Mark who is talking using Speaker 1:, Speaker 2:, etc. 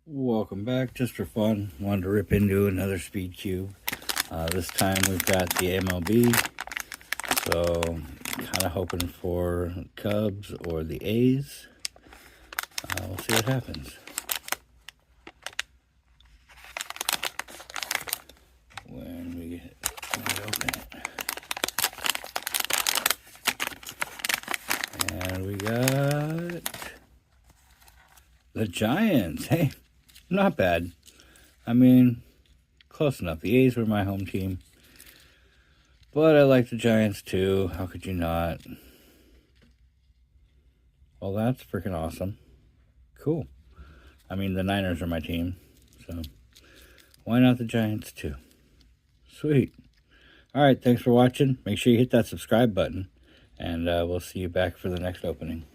Speaker 1: Welcome back. Just for fun, wanted to rip into another speed cube. This time we've got the MLB, so kind of hoping for Cubs or the A's. We'll see what happens. When we open it. And we got the Giants. Hey, not bad. I mean, close enough. The A's were my home team. But I like the Giants too. How could you not? Well, that's freaking awesome. Cool. I mean, the Niners are my team. So why not the Giants too? Sweet. All right, thanks for watching. Make sure you hit that subscribe button. And we'll see you back for the next opening.